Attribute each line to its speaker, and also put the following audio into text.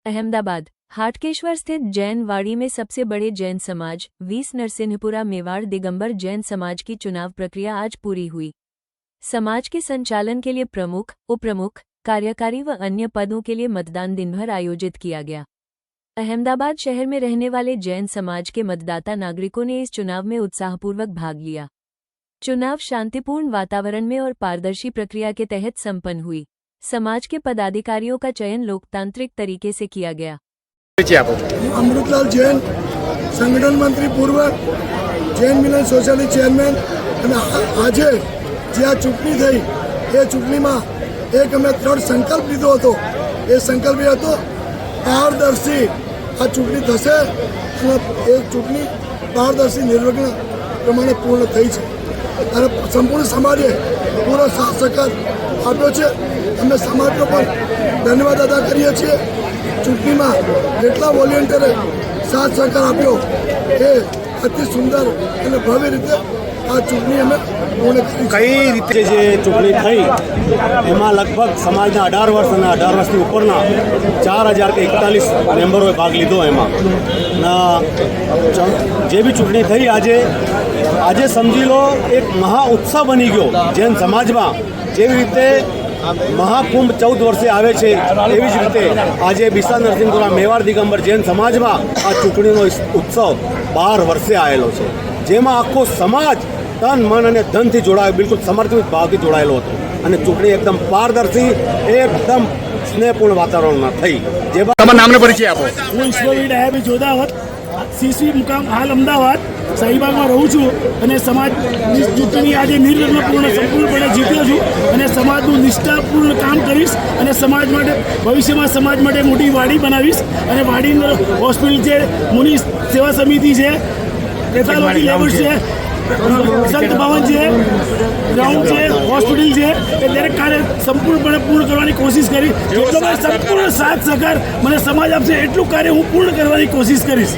Speaker 1: अहमदाबाद हाटकेश्वर स्थित जैन वाड़ी में सबसे बड़े जैन समाज 20 नरसिंहपुरा मेवाड़ दिगंबर जैन समाज की चुनाव प्रक्रिया आज पूरी हुई। समाज के संचालन के लिए प्रमुख, उपप्रमुख, कार्यकारी व अन्य पदों के लिए मतदान दिन भर आयोजित किया गया। अहमदाबाद शहर में रहने वाले जैन समाज के मतदाता नागरिकों ने इस चुनाव में उत्साहपूर्वक भाग लिया। चुनाव शांतिपूर्ण वातावरण में और पारदर्शी प्रक्रिया के तहत संपन्न हुई। समाज के पदाधिकारियों का चयन लोकतांत्रिक तरीके से किया गया।
Speaker 2: अमृतलाल जैन, संगठन मंत्री पूर्व, जैन मिलन सोसायटी चेरमेन। आज जे आ चूंटणी थई ए चूंटणीमां एक अमे 3 संकल्प लीधो हतो। ए संकल्प ए हतो पारदर्शी आ चूंटणी थशे अने ए चूंटणी पारदर्शी निर्विघ्न प्रमाणे पूर्ण थई छे अने संपूर्ण समाजे पूरो साथ सहकार आप्यो छे। अमे समाजनो पण धन्यवाद अदा करीए छीए। चूंटणीमां जेटला वोलेंटियरे साथ सहकार आप्यो ए अति सुंदर अने भव्य रीते आ चूंटणी अमे पूर्ण करी।
Speaker 3: कई रीते जे चूंटणी थई एमां लगभग समाजना 18 वर्ष अने 18 वर्षथी उपरना 4041 मेम्बरोए भाग लीधो। एमां जे भी चूंटणी थई આજે समझी लो एक महा उत्सव बनी गयो जैन समाजमां। जेवी रीते महाकुंभ 14 वर्षे आवे छे एवी ज रीते आज बिसा नरसिंहपुरा मेवाड़ दिगंबर जैन समाज में आ चूंटणीनो उत्सव 12 वर्षे आवेलो छे, जेमां आखो समाज तन मन अने धन थी जोड़ायो, बिल्कुल समर्पित भावथी जोड़ायेलो हतो अने चूंटणी एकदम पारदर्शी एकदम स्नेहपूर्ण वातावरण में थई। जेमां
Speaker 4: તમારું નામ ને પરિચય આપો।
Speaker 5: હું ઈશ્વરભાઈ ડાયાભાઈ જોધાવત, સીસી મુકામ હાલ અમદાવાદ શાહીબાગમાં રહું છું અને સમાજની ચૂંટણી આજે નિર્વિઘ્નપૂર્ણ સંપૂર્ણપણે જીત્યો છું અને સમાજનું નિષ્ઠાપૂર્ણ કામ કરીશ અને સમાજ માટે ભવિષ્યમાં સમાજ માટે મોટી વાડી બનાવીશ અને વાડીનો હોસ્પિટલ છે, મુનિ સેવા સમિતિ છે, પેથોલોજી લેબ છે, સંત ભવન છે, ગ્રાઉન્ડ છે, હોસ્પિટલ છે, એ દરેક કાર્ય સંપૂર્ણપણે પૂર્ણ કરવાની કોશિશ કરી। જેટલો મને સંપૂર્ણ સાથ સહકાર મને સમાજ આપશે એટલું કાર્ય હું પૂર્ણ કરવાની કોશિશ કરીશ।